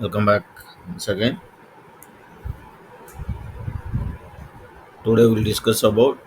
Welcome back once again. Today we'll discuss about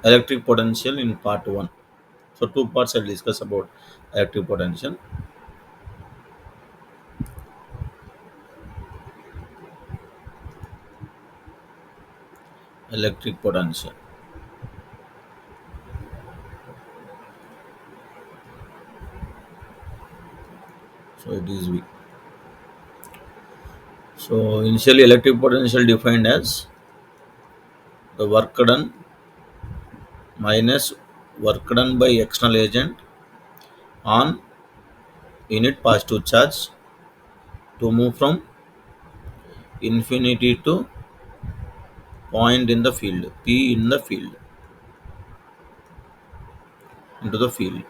electric potential in part 1. So two parts I'll discuss about electric potential. Electric potential. So it is V. So initially electric potential defined as the work done minus work done by external agent on unit positive charge to move from infinity to point in the field, P in the field, into the field.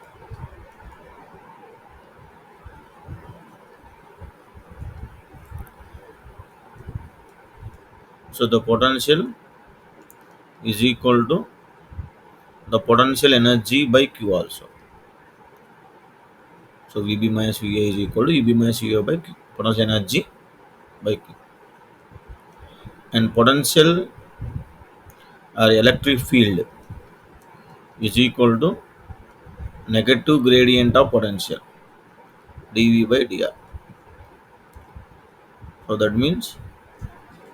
So the potential is equal to the potential energy by Q also. So VB minus VA is equal to EB minus VA by Q. Potential energy by Q. And potential or electric field is equal to negative gradient of potential dV by dr. So that means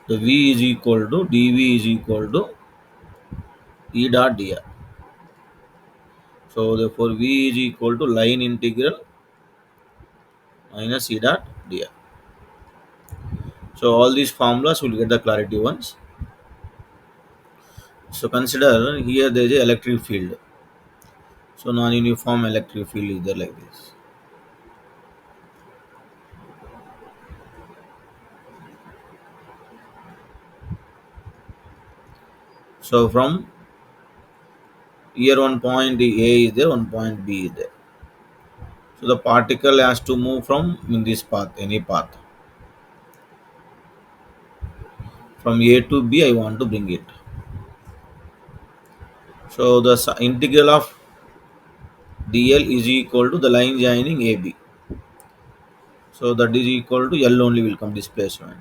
the V is equal to dV is equal to E dot dr. So therefore V is equal to line integral minus E dot dr. So all these formulas will get the clarity once. So consider here there is a electric field. So non-uniform electric field is there like this. So from here one point A is there, one point B is there. So the particle has to move from in this path, any path. From A to B, I want to bring it. So the integral of dl is equal to the line joining AB. So that is equal to L only will come displacement.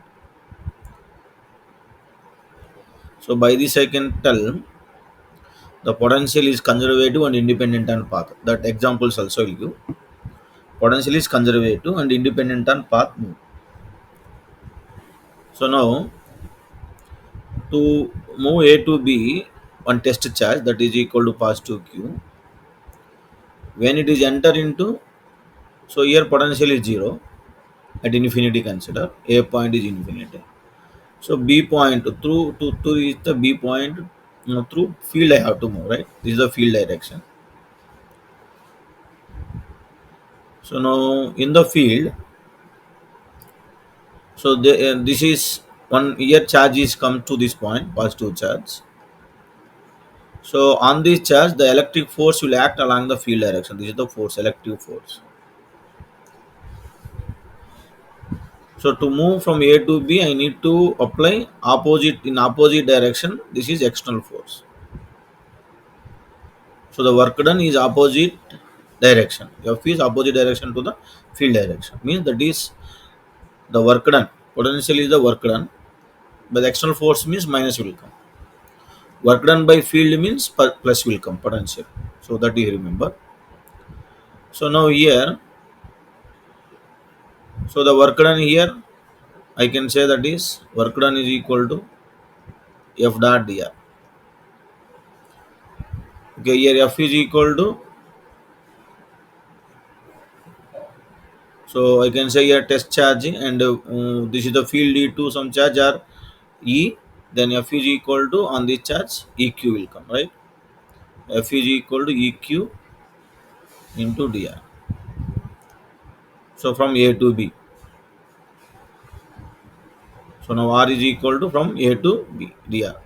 So by this I can tell the potential is conservative and independent on path. That examples also will give. Potential is conservative and independent on path move. So now to move A to B, one test charge that is equal to positive Q. When it is enter into, so here potential is 0 at infinity consider, A point is infinity. So B point to reach the B point, through field I have to move, right? This is the field direction. So now in the field, so this is one here charge is come to this point, positive charge. So on this charge, the electric force will act along the field direction. This is the force, electric force. So to move from A to B, I need to apply opposite direction. This is external force. So the work done is opposite direction. F is opposite direction to the field direction. Means that is the work done. Potential is the work done. But the external force means minus will come. Work done by field means plus will come potential. So that you remember. So now here, so the work done here, I can say that is work done is equal to F dot dr. Okay, here F is equal to, so I can say here test charge and this is the field E2 some charge or E, then F is equal to on this charge EQ will come, right? F is equal to EQ into dr. So from A to B. So now R is equal to from A to B dr.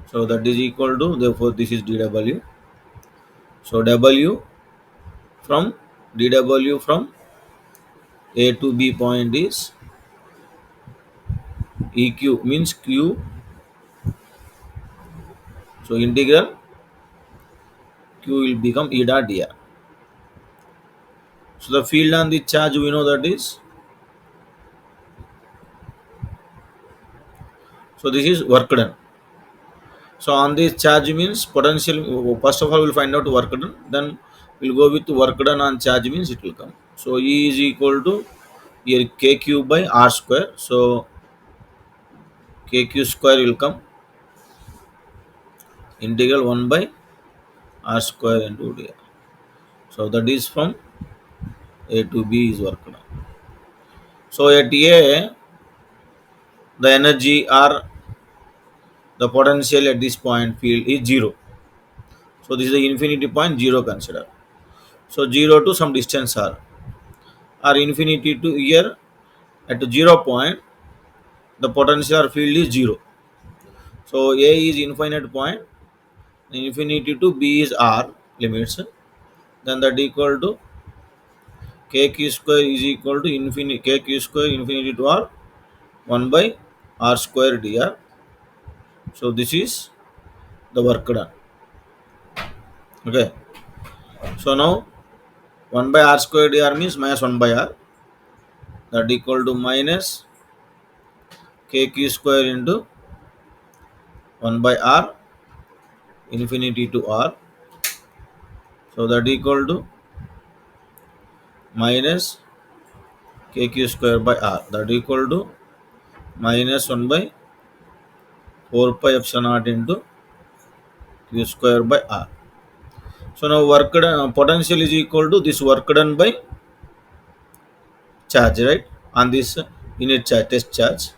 So that is equal to, therefore this is dW. So W from dW from A to B point is EQ means Q. So integral Q will become E dot dr. So the field on the charge we know that is, so this is work done. So on this charge means potential. First of all, we'll find out work done. Then we'll go with work done on charge means it will come. So E is equal to here KQ by R square. So KQ square will come integral 1 by R square into dr. So that is from A to B is work done. So at A, the energy or the potential at this point field is 0. So this is the infinity point 0 consider. So 0 to some distance r, or infinity to here at 0 point the potential or field is 0. So A is infinite point, infinity to B is r limits, then that equal to kq square is equal to infinity kq square infinity to r 1 by r square dr. So this is the work done. Okay. So now 1 by r square dr means minus 1 by r, that equal to minus kq square into 1 by r infinity to r. So that equal to minus kq square by r, that equal to minus 1 by 4 pi epsilon naught into q square by r. So now work done, potential is equal to this work done by charge, right, on this unit charge, test charge.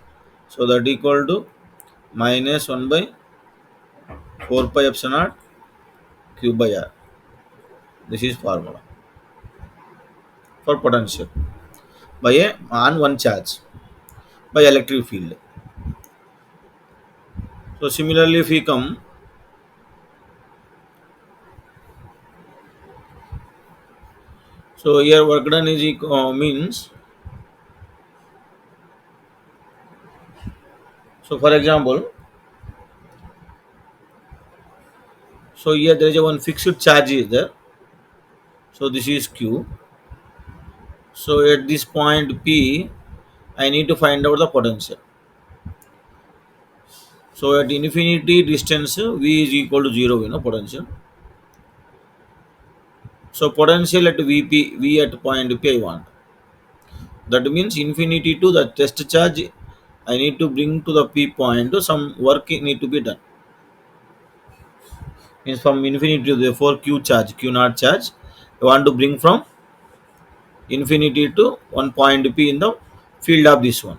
So that equal to minus 1 by 4 pi epsilon naught q by r. This is formula for potential by a on one charge by electric field. So similarly, if we come, so here work done is means, so for example, so here there is a one fixed charge is there. So this is q. So at this point P, I need to find out the potential. So at infinity distance V is equal to 0, potential. So potential at Vp, V at point P I want. That means infinity to the test charge, I need to bring to the P point, some work need to be done. Means from infinity to therefore Q charge, Q naught charge, I want to bring from infinity to one point P in the field of this one.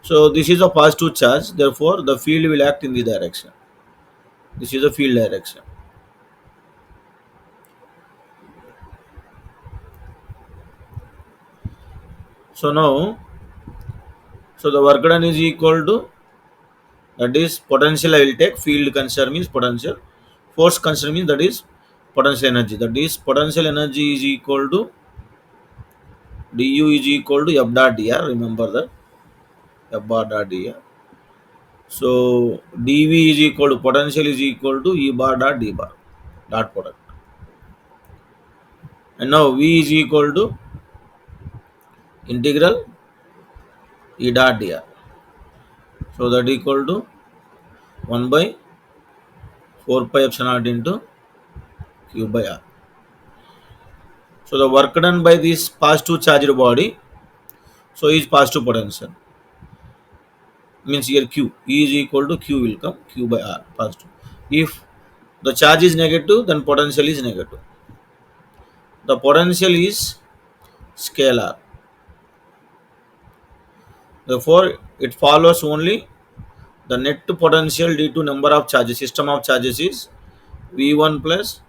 So this is a positive charge, therefore the field will act in the direction. This is the field direction. So now, so the work done is equal to, that is potential I will take, field consider means potential, force consider means that is potential energy. That is potential energy is equal to du is equal to f dot dr. Remember that f bar dot dr. So dv is equal to potential is equal to e bar dot d bar dot product. And now v is equal to integral e dot dr. So that equal to 1 by 4 pi epsilon naught into q by r. So the work done by this positive charged body, so is positive potential. Means here q E is equal to q will come q by r positive. If the charge is negative, then potential is negative. The potential is scalar. Therefore, it follows only the net potential due to number of charges, system of charges is V1 plus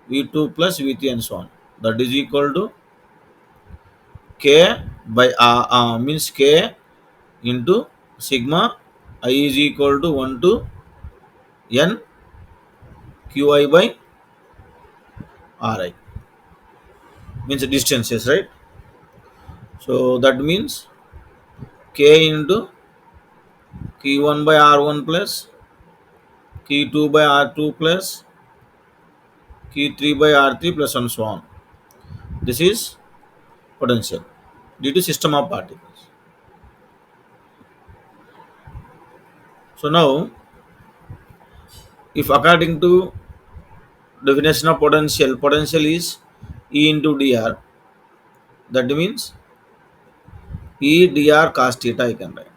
V2 plus V3 and so on. That is equal to K by R, means K into sigma I is equal to 1 to N Qi by Ri, means distances, right? So that means K into Q1 by R1 plus Q2 by R2 plus Q3 by R3 plus and so on. This is potential due to system of particles. So now, if according to definition of potential, potential is E into dr. That means E dr cos theta I can write.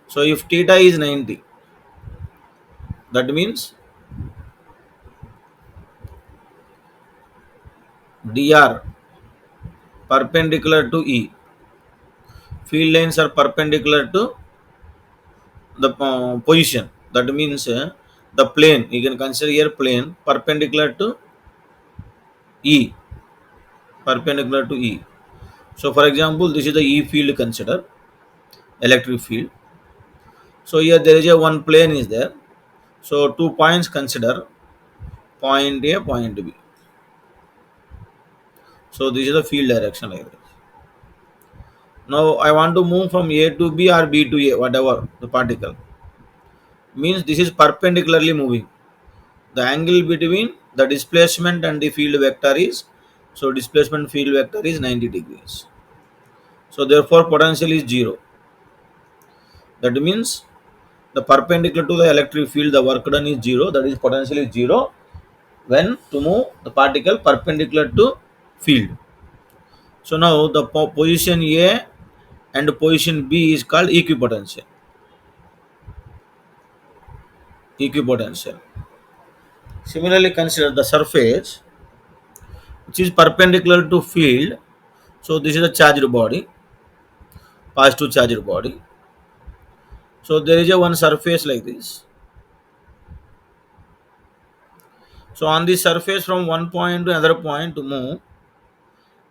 So if theta is 90, that means dr perpendicular to E. Field lines are perpendicular to the position. That means the plane, you can consider here plane perpendicular to E. Perpendicular to E. So for example, this is the E field consider, electric field. So here there is a one plane is there. So 2 points consider, point A, point B. So this is the field direction like this. Now I want to move from A to B or B to A, whatever the particle. Means this is perpendicularly moving. The angle between the displacement and the field vector is, so displacement field vector is 90 degrees. So therefore potential is 0. That means the perpendicular to the electric field, the work done is 0. That is potential is 0 when to move the particle perpendicular to field. So now the position A and position B is called equipotential. Equipotential. Similarly, consider the surface which is perpendicular to field. So this is a charged body, positive charged body. So there is a one surface like this. So on this surface from one point to another point to move.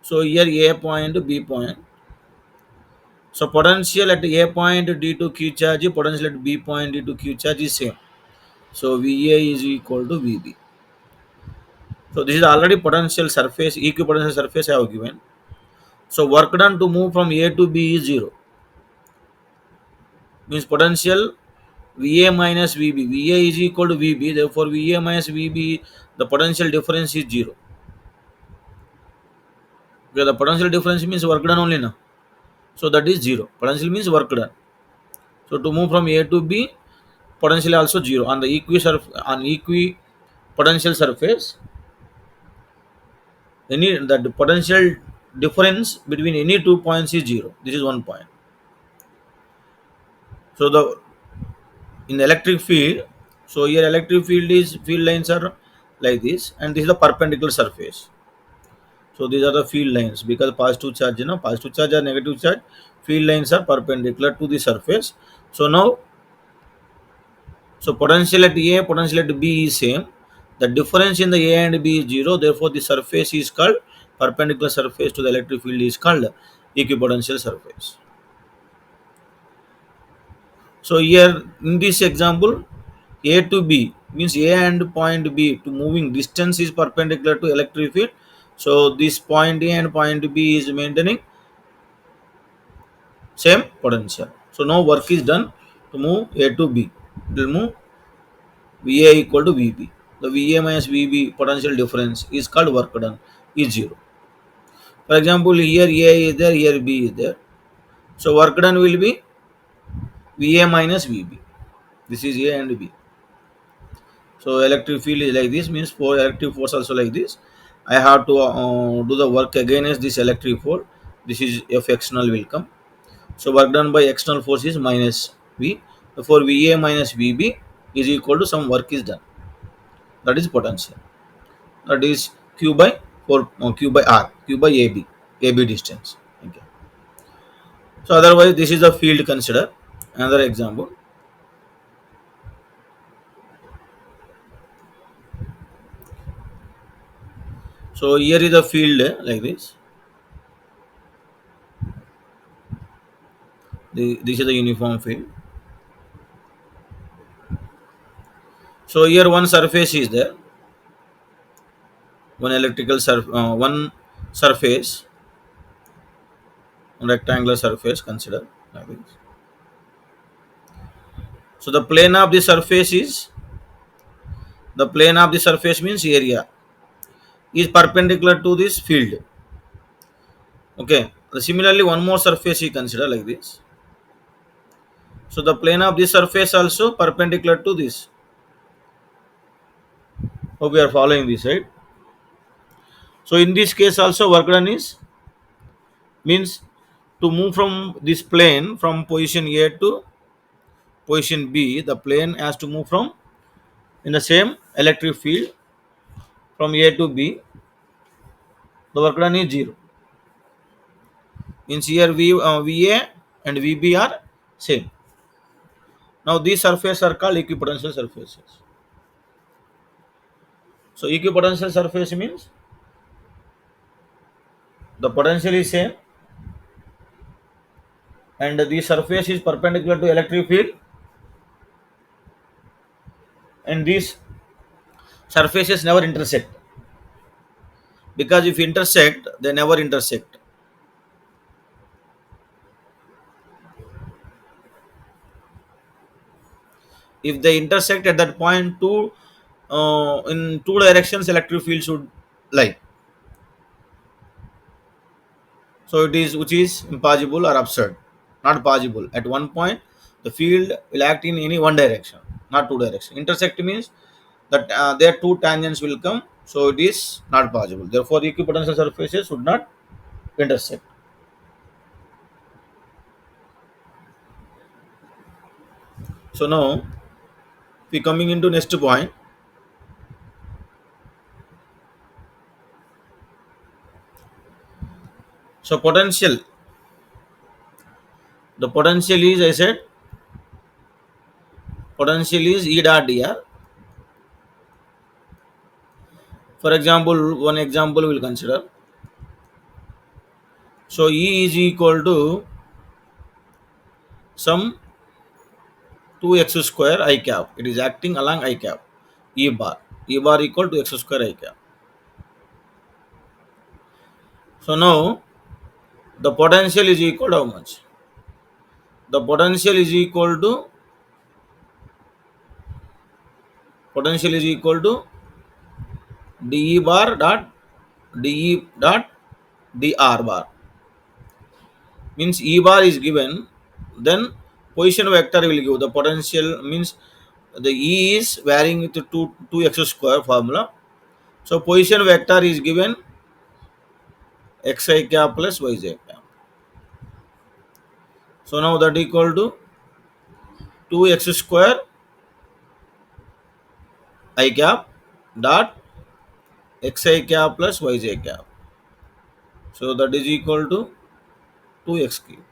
So here A point to B point. So potential at A point due to Q charge, potential at B point due to Q charge is same. So VA is equal to VB. So this is already potential surface, equipotential surface I have given. So work done to move from A to B is 0. Means potential VA minus VB. VA is equal to VB. Therefore VA minus VB, the potential difference is 0. Because the potential difference means work done only now. So that is 0. Potential means work done. So to move from A to B, potential also 0. On the equi potential surface, any that the potential difference between any 2 points is 0. This is one point. So the in electric field, so here electric field is field lines are like this, and this is the perpendicular surface. So these are the field lines because positive charge, positive charge or negative charge, field lines are perpendicular to the surface. So now, so potential at A, potential at B is same. The difference in the A and B is 0. Therefore, the surface is called perpendicular surface to the electric field is called equipotential surface. So here in this example, A to B means A and point B to moving distance is perpendicular to electric field. So this point A and point B is maintaining same potential. So now work is done to move A to B. It will move VA equal to VB. The VA minus VB potential difference is called work done is 0. For example, here A is there, here B is there. So work done will be VA minus VB. This is A and B. So electric field is like this, means for electric force also like this. I have to do the work against this electric force. This is F external will come. So work done by external force is minus V. Therefore VA minus VB is equal to some work is done. That is potential. That is Q by 4 Q by R, Q by AB distance. Okay. So otherwise this is the field consider. Another example. So here is the field like this. This is the uniform field. So here one surface is there, one surface, one rectangular surface consider like this. So the plane of the surface means area. is perpendicular to this field. Okay. Similarly, one more surface you consider like this. So the plane of this surface also perpendicular to this. Hope we are following this, right? So in this case also work done is means to move from this plane from position A to position B, the plane has to move from in the same electric field from A to B. The work done is zero. Means here VA and VB are same. Now these surfaces are called equipotential surfaces. So equipotential surface means the potential is same and the surface is perpendicular to electric field, and these surfaces never intersect, because if intersect they never intersect. If they intersect at that point, in two directions electric field should lie. So it is, which is impossible or absurd, not possible. At one point, the field will act in any one direction, not two direction. Intersect means that their two tangents will come, so it is not possible. Therefore, equipotential surfaces should not intersect. So now we coming into next point. So potential, the potential is, I said, potential is E dot dr. For example, one example we'll consider. So E is equal to some 2x square I cap. It is acting along I cap. E bar. E bar equal to x square I cap. So now the potential is equal to how much? The potential is equal to dE bar dot dE dot dr bar. Means E bar is given, then position vector will give the potential. Means the E is varying with the 2x square formula. So position vector is given xi cap plus yj cap. So now that equal to 2x square I cap dot xi cap plus yj cap. So that is equal to 2x cube.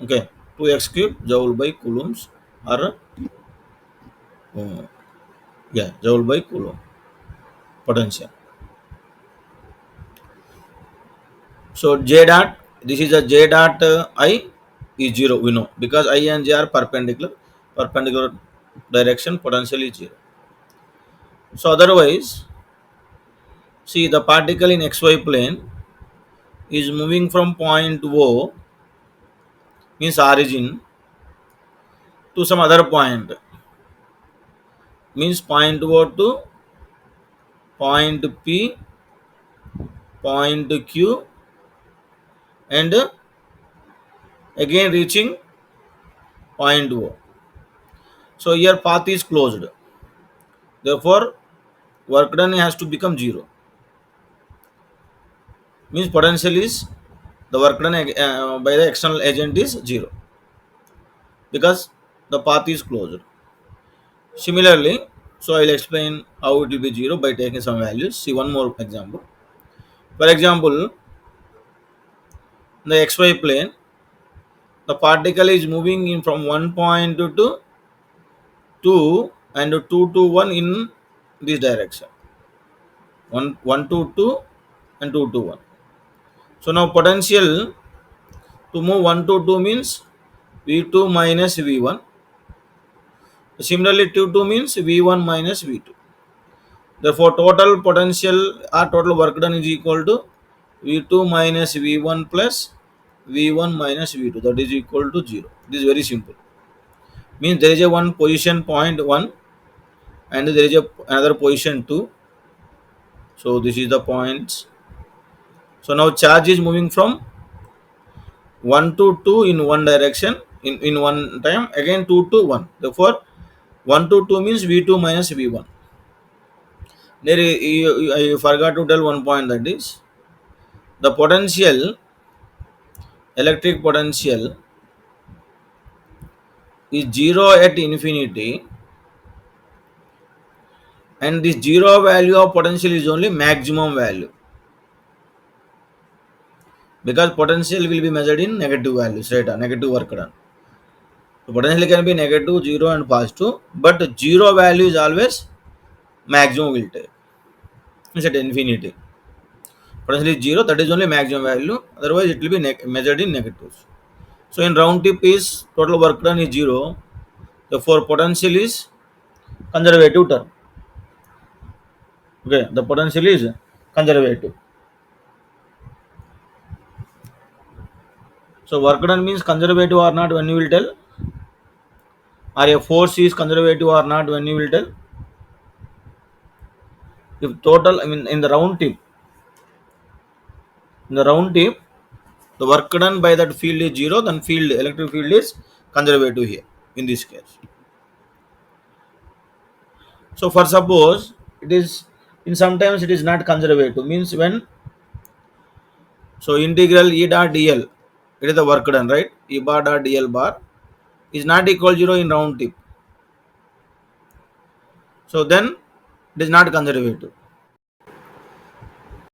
Okay, 2x cube joule by coulombs, or joule by coulomb potential. So j dot, this is a j dot I is 0, we know, because I and j are perpendicular direction, potential is 0. So otherwise, see, the particle in xy plane is moving from point O, means origin, to some other point, means point O to point P, point Q, and again reaching point O. So here path is closed. Therefore, work done has to become 0. Means potential is, the work done by the external agent is 0, because the path is closed. Similarly, so I will explain how it will be 0 by taking some values. See one more example. For example, in the xy plane, the particle is moving in from one point to 2 and 2 to 1 in this direction. 1 to 2 and 2 to 1. So now potential to move 1 to 2 means V2 minus V1. Similarly, 2 to means V1 minus V2. Therefore, total potential or total work done is equal to V2 minus V1 plus V1 minus V2. That is equal to 0. This is very simple. Means there is a one position point 1 and there is a another position 2. So this is the points. So now charge is moving from 1 to 2 in one direction in one time, again 2 to 1. Therefore 1 to 2 means V2 minus V1. There I forgot to tell one point, that is the potential, electric potential is 0 at infinity, and this 0 value of potential is only maximum value, because potential will be measured in negative values, right? Negative work done. So potential can be negative, 0 and positive, but 0 value is always maximum will take. It's at infinity. Potential is 0, that is only maximum value, otherwise it will be measured in negatives. So in round tip is total work done is 0, therefore potential is conservative term. Okay, the potential is conservative. So work done means conservative or not, when you will tell, or a force is conservative or not, when you will tell. If total, I mean in the round tip, in the round tip, the work done by that field is 0, then field, electric field is conservative here in this case. So for suppose it is, in sometimes it is not conservative, means when, so integral E dot dl, it is the work done, right? E bar dot dl bar is not equal 0 in round tip. So then it is not conservative.